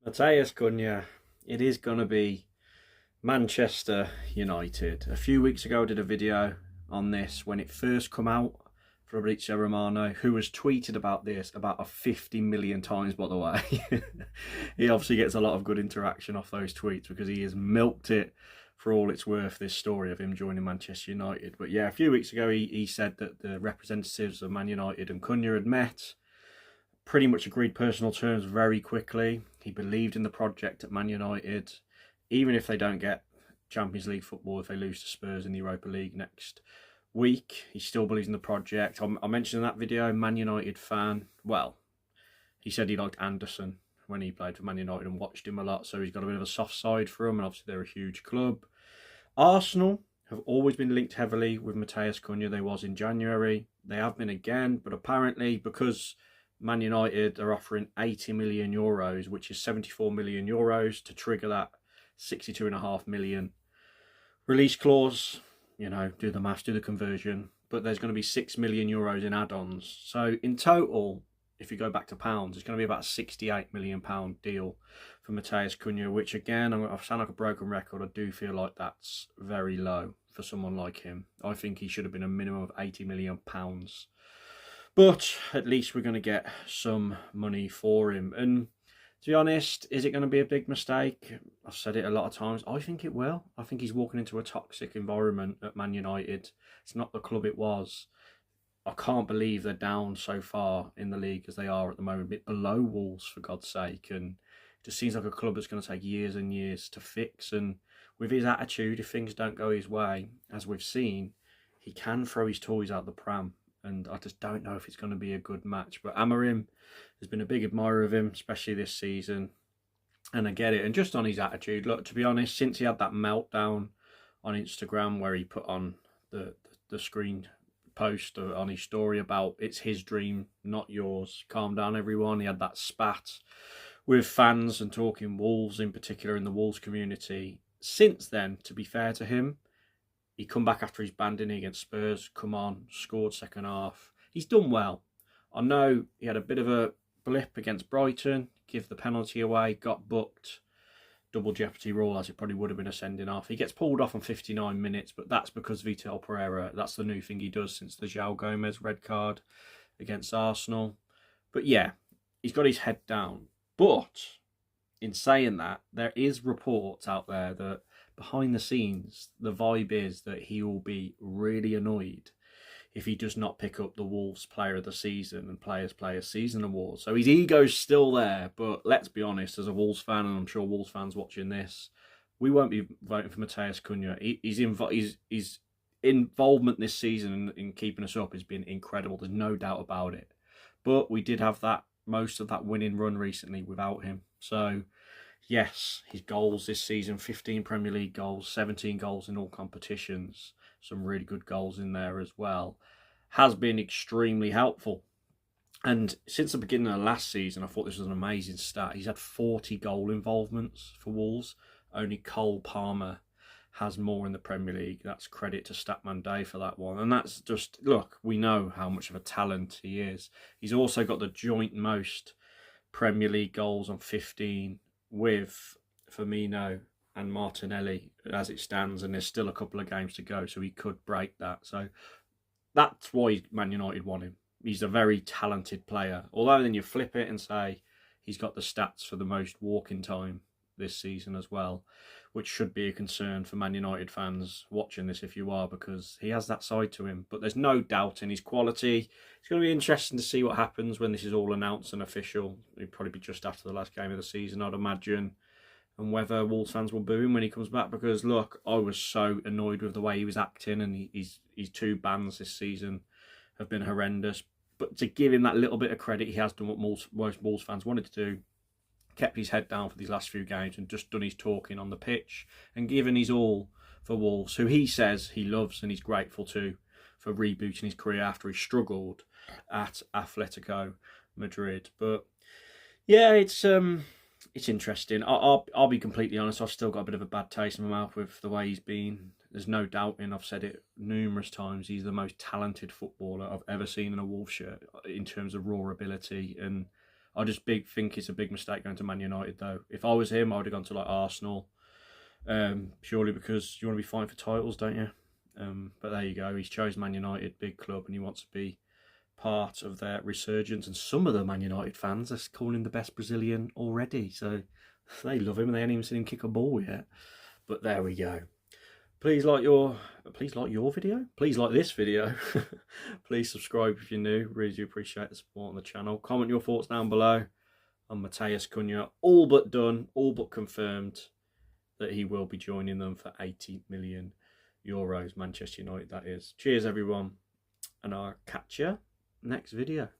Matheus Cunha, it is going to be Manchester United. A few weeks ago I did a video on this when it first come out. Fabrizio Romano, who has tweeted about this about a 50 million times, by the way. He obviously gets a lot of good interaction off those tweets because he has milked it for all it's worth, this story of him joining Manchester United. But yeah, a few weeks ago he said that the representatives of Man United and Cunha had met, pretty much agreed personal terms very quickly. He believed in the project at Man United, even if they don't get Champions League football, if they lose to Spurs in the Europa League next week. He still believes in the project. I mentioned in that video, Man United fan. Well, he said he liked Anderson when he played for Man United and watched him a lot, so he's got a bit of a soft side for him, and obviously they're a huge club. Arsenal have always been linked heavily with Matheus Cunha. They was in January. They have been again, but apparently because Man United are offering 80 million euros, which is 74 million euros, to trigger that 62.5 million release clause. You know, do the maths, do the conversion. But there's going to be 6 million euros in add-ons. So in total, if you go back to pounds, it's going to be about a 68 million pound deal for Matheus Cunha, which again, I sound like a broken record. I do feel like that's very low for someone like him. I think he should have been a minimum of 80 million pounds. But at least we're going to get some money for him. And to be honest, is it going to be a big mistake? I've said it a lot of times. I think it will. I think he's walking into a toxic environment at Man United. It's not the club it was. I can't believe they're down so far in the league as they are at the moment, a bit below Wolves, for God's sake. And it just seems like a club that's going to take years and years to fix. And with his attitude, if things don't go his way, as we've seen, he can throw his toys out the pram. And I just don't know if it's going to be a good match. But Amorim has been a big admirer of him, especially this season. And I get it. And just on his attitude, look, to be honest, since he had that meltdown on Instagram where he put on the screen post on his story about it's his dream, not yours, calm down everyone. He had that spat with fans and talking Wolves in particular, in the Wolves community. Since then, to be fair to him, he come back after his banding against Spurs, come on, scored second half. He's done well. I know he had a bit of a blip against Brighton, give the penalty away, got booked, double jeopardy rule, as it probably would have been a sending off. He gets pulled off on 59 minutes, but that's because Vitor Pereira, that's the new thing he does since the João Gomez red card against Arsenal. But yeah, he's got his head down. But in saying that, there is reports out there that behind the scenes, the vibe is that he will be really annoyed if he does not pick up the Wolves Player of the Season and Players Player Season award. So his ego's still there, but let's be honest, as a Wolves fan, and I'm sure Wolves fans watching this, we won't be voting for Matheus Cunha. His involvement this season in keeping us up has been incredible. There's no doubt about it. But we did have most of that winning run recently without him. So yes, his goals this season, 15 Premier League goals, 17 goals in all competitions, some really good goals in there as well, has been extremely helpful. And since the beginning of last season, I thought this was an amazing stat. He's had 40 goal involvements for Wolves. Only Cole Palmer has more in the Premier League. That's credit to Statman Day for that one. And that's just, look, we know how much of a talent he is. He's also got the joint most Premier League goals on 15 with Firmino and Martinelli as it stands, and there's still a couple of games to go, so he could break that. So that's why Man United want him. He's a very talented player. Although then you flip it and say he's got the stats for the most walking time this season as well, which should be a concern for Man United fans watching this if you are, because he has that side to him. But there's no doubt in his quality. It's going to be interesting to see what happens when this is all announced and official. It'll probably be just after the last game of the season, I'd imagine. And whether Wolves fans will boo him when he comes back, because look, I was so annoyed with the way he was acting, and his two bans this season have been horrendous. But to give him that little bit of credit, he has done what most Wolves fans wanted to do. Kept his head down for these last few games and just done his talking on the pitch and given his all for Wolves, who he says he loves and he's grateful to for rebooting his career after he struggled at Atletico Madrid. But yeah, it's interesting. I'll be completely honest, I've still got a bit of a bad taste in my mouth with the way he's been. There's no doubting, I've said it numerous times, he's the most talented footballer I've ever seen in a Wolves shirt in terms of raw ability, and I just think it's a big mistake going to Man United though. If I was him, I would have gone to like Arsenal, purely because you want to be fighting for titles, don't you? But there you go. He's chosen Man United, big club, and he wants to be part of their resurgence. And some of the Man United fans are calling him the best Brazilian already, so they love him. They haven't even seen him kick a ball yet. But there we go. Please like your video. Please like this video. Please subscribe if you're new. Really do appreciate the support on the channel. Comment your thoughts down below on Matheus Cunha. All but done, all but confirmed that he will be joining them for 80 million euros. Manchester United, that is. Cheers, everyone. And I'll catch you next video.